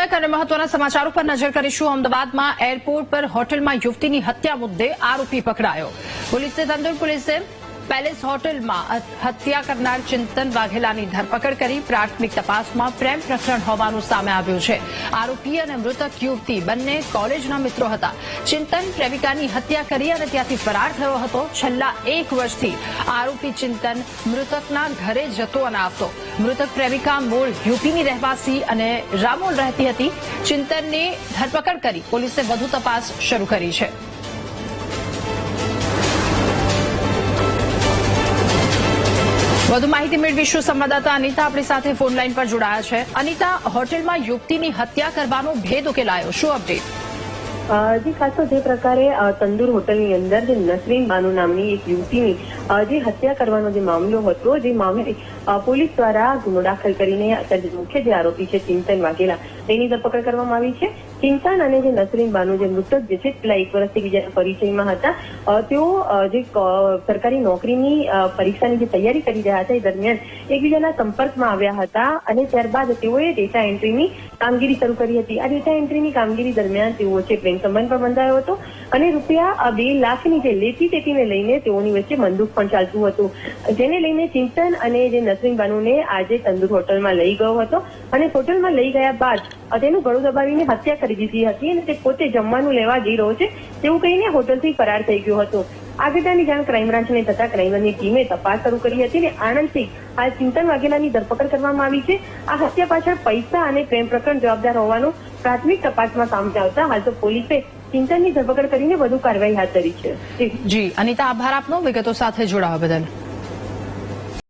કડક અને મહત્વના સમાચારો પર નજર કરીશું। અમદાવાદમાં એરપોર્ટ પર હોટલમાં યુવતીની હત્યા મુદ્દે આરોપી પકડાયો। તંદુર પોલીસે પેલેસ હોટલમાં હત્યા કરનાર ચિંતન વાઘેલાની ધરપકડ કરી। પ્રાથમિક તપાસમાં પ્રેમ પ્રકરણ હોવાનું સામે આવ્યું છે। આરોપી અને મૃતક યુવતી બંને કોલેજના મિત્રો હતા। ચિંતન પ્રેમિકાની હત્યા કરી અને ત્યાંથી ફરાર થયો હતો। છેલ્લા 1 વર્ષથી આરોપી ચિંતન મૃતકના ઘરે જતો અને આવતો। મૃતક પ્રેમિકા મૂળ યુપીની રહેવાસી અને રામોલ રહેતી હતી। ચિંતનની ધરપકડ કરી પોલીસે વધુ તપાસ શરૂ કરી છે। વધુ માહિતી મેળવીશું। સંવાદદાતા અનિતા આપણી સાથે ફોન લાઈન પર જોડાયા છે। અનિતા, હોટેલમાં યુવતીની હત્યા કરવાનો ભેદ ઉકેલાયો, શું અપડેટ? જી ખાસ તો જે પ્રકારે તંદુર હોટલની અંદર જે નસરીન બાનુ નામની એક યુવતીની જે હત્યા કરવાનો જે મામલો હતો, જે મામલે પોલીસ દ્વારા ગુનો દાખલ કરીને મુખ્ય જે આરોપી છે ચિંતન વાઘેલા તેની ધરપકડ કરવામાં આવી છે। ચિંતન અને જે નસરીન બાનુ જે મૃતક જે છે પેલા 1 વર્ષથી બીજાના પરિચયમાં હતા। તેઓ જે સરકારી નોકરીની પરીક્ષાની જે તૈયારી કરી રહ્યા હતા એ દરમિયાન એકબીજાના સંપર્કમાં આવ્યા હતા અને ત્યારબાદ તેઓએ ડેટા એન્ટ્રીની કામગીરી શરૂ કરી હતી। આ ડેટા એન્ટ્રીની કામગીરી દરમિયાન તેઓ છે પ્રેમ સંબંધ પણ બંધાયો હતો અને રૂપિયા 2 લાખની જે લેતી તેતીને લઈને તેઓની વચ્ચે બંદૂક પણ ચાલતું હતું, જેને લઈને ચિંતન અને જે નસરીન બાનુને આજે તંદુર હોટલમાં લઈ ગયો હતો અને હોટલમાં લઈ ગયા બાદ તેનું ગળું દબાવીને હત્યા કરી દીધી હતી અને તે પોતે જમવાનું લેવા જઈ રહ્યો છે તેવું કહીને હોટલથી ફરાર થઈ ગયો હતો। આ ઘટનાની જાણ ક્રાઇમ બ્રાન્ચને થતા ક્રાઇમ બ્રાન્ચની ટીમે તપાસ શરૂ કરી હતી અને આણંદથી હાલ ચિંતન વાઘેલાની ધરપકડ કરવામાં આવી છે। આ હત્યા પાછળ પૈસા અને પ્રેમ પ્રકરણ જવાબદાર હોવાનું પ્રાથમિક તપાસમાં સામે આવતા હાલ તો પોલીસે ચિંતનની ધરપકડ કરીને વધુ કાર્યવાહી હાથ ધરી છે। જી અનિતા, આભાર આપનો વિગતો સાથે જોડાવા બદલ।